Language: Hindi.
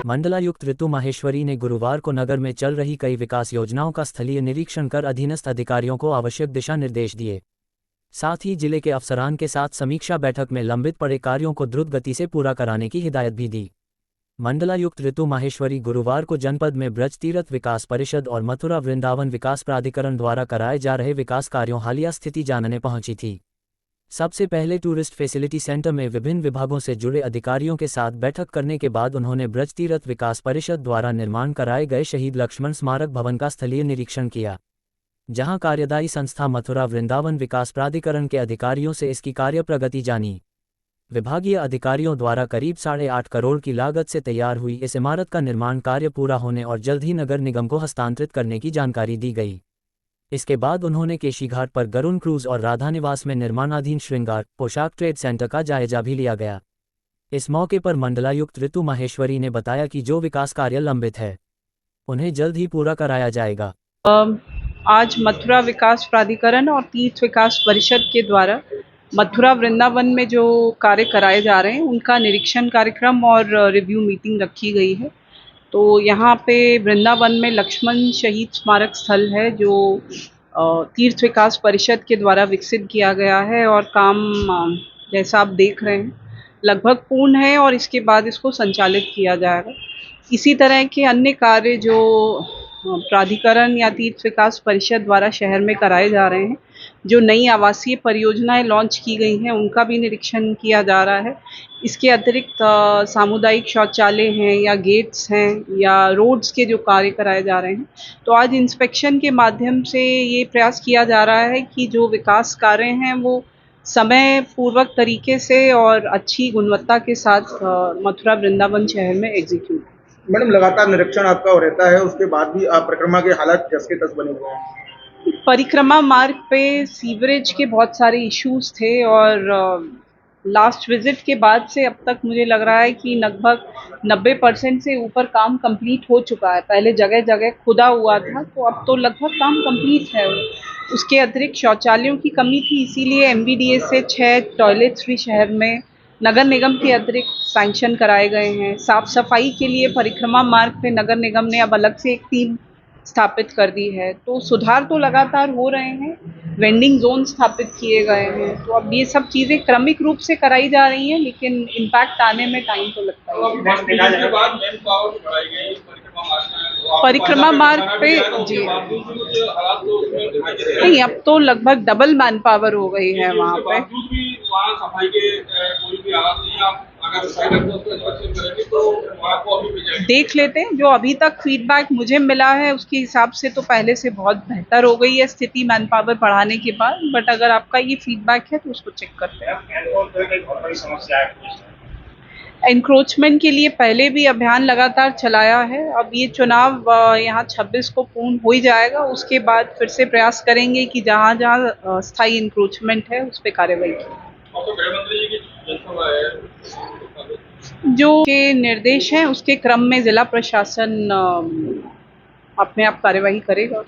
मंडलायुक्त ऋतु माहेश्वरी ने गुरुवार को नगर में चल रही कई विकास योजनाओं का स्थलीय निरीक्षण कर अधीनस्थ अधिकारियों को आवश्यक दिशा निर्देश दिए। साथ ही जिले के अफसरान के साथ समीक्षा बैठक में लंबित पड़े कार्यों को द्रुत गति से पूरा कराने की हिदायत भी दी। मंडलायुक्त ऋतु माहेश्वरी गुरुवार को जनपद में ब्रज तीर्थ विकास परिषद और मथुरा वृंदावन विकास प्राधिकरण द्वारा कराए जा रहे विकास कार्यों हालिया स्थिति जानने पहुंची थी। सबसे पहले टूरिस्ट फैसिलिटी सेंटर में विभिन्न विभागों से जुड़े अधिकारियों के साथ बैठक करने के बाद उन्होंने ब्रज तीर्थ विकास परिषद द्वारा निर्माण कराए गए शहीद लक्ष्मण स्मारक भवन का स्थलीय निरीक्षण किया, जहां कार्यदायी संस्था मथुरा वृंदावन विकास प्राधिकरण के अधिकारियों से इसकी कार्य प्रगति जानी। विभागीय अधिकारियों द्वारा करीब 8.5 करोड़ की लागत से तैयार हुई इस इमारत का निर्माण कार्य पूरा होने और जल्द ही नगर निगम को हस्तांतरित करने की जानकारी दी गई। इसके बाद उन्होंने केशीघाट पर गरुण क्रूज और राधा निवास में निर्माणाधीन श्रृंगार पोशाक ट्रेड सेंटर का जायजा भी लिया गया। इस मौके पर मंडलायुक्त ऋतु माहेश्वरी ने बताया कि जो विकास कार्य लंबित है उन्हें जल्द ही पूरा कराया जाएगा। आज मथुरा विकास प्राधिकरण और तीर्थ विकास परिषद के द्वारा मथुरा वृंदावन में जो कार्य कराए जा रहे हैं उनका निरीक्षण कार्यक्रम और रिव्यू मीटिंग रखी गई है। तो यहाँ पे वृंदावन में लक्ष्मण शहीद स्मारक स्थल है जो तीर्थ विकास परिषद के द्वारा विकसित किया गया है और काम जैसा आप देख रहे हैं लगभग पूर्ण है और इसके बाद इसको संचालित किया जाएगा। इसी तरह के अन्य कार्य जो प्राधिकरण या तीर्थ विकास परिषद द्वारा शहर में कराए जा रहे हैं, जो नई आवासीय परियोजनाएं लॉन्च की गई हैं उनका भी निरीक्षण किया जा रहा है। इसके अतिरिक्त सामुदायिक शौचालय हैं या गेट्स हैं या रोड्स के जो कार्य कराए जा रहे हैं, तो आज इंस्पेक्शन के माध्यम से ये प्रयास किया जा रहा है कि जो विकास कार्य हैं वो समय पूर्वक तरीके से और अच्छी गुणवत्ता के साथ मथुरा वृंदावन शहर में एग्जीक्यूट। मैडम, लगातार निरीक्षण आपका रहता है, उसके बाद भी परिक्रमा के हालात जस के तस बने हुए हैं। परिक्रमा मार्ग पे सीवरेज के बहुत सारे इश्यूज थे और लास्ट विजिट के बाद से अब तक मुझे लग रहा है कि लगभग 90% से ऊपर काम कंप्लीट हो चुका है। पहले जगह जगह खुदा हुआ था, तो अब तो लगभग काम कंप्लीट है। उसके अतिरिक्त शौचालयों की कमी थी, इसीलिए एमवीडीए से 6 टॉयलेट्स भी शहर में नगर निगम के अतिरिक्त सैंक्शन कराए गए हैं। साफ सफाई के लिए परिक्रमा मार्ग पे नगर निगम ने अब अलग से एक टीम स्थापित कर दी है। तो सुधार तो लगातार हो रहे हैं, वेंडिंग जोन स्थापित किए गए हैं। तो अब ये सब चीज़ें क्रमिक रूप से कराई जा रही हैं, लेकिन इम्पैक्ट आने में टाइम तो लगता है। परिक्रमा मार्ग पे जी नहीं, अब तो लगभग डबल मैन पावर हो गई है वहाँ पे। देख लेते हैं, जो अभी तक फीडबैक मुझे मिला है उसके हिसाब से तो पहले से बहुत बेहतर हो गई है स्थिति मैन पावर बढ़ाने के बाद। बट अगर आपका ये फीडबैक है तो उसको चेक करते हैं। एनक्रोचमेंट के लिए पहले भी अभियान लगातार चलाया है। अब ये चुनाव यहाँ 26 को पूर्ण हो ही जाएगा, उसके बाद फिर से प्रयास करेंगे कि जहाँ जहाँ स्थायी एनक्रोचमेंट है उस पर कार्रवाई की। जो के निर्देश हैं उसके क्रम में जिला प्रशासन अपने आप कार्यवाही करेगा।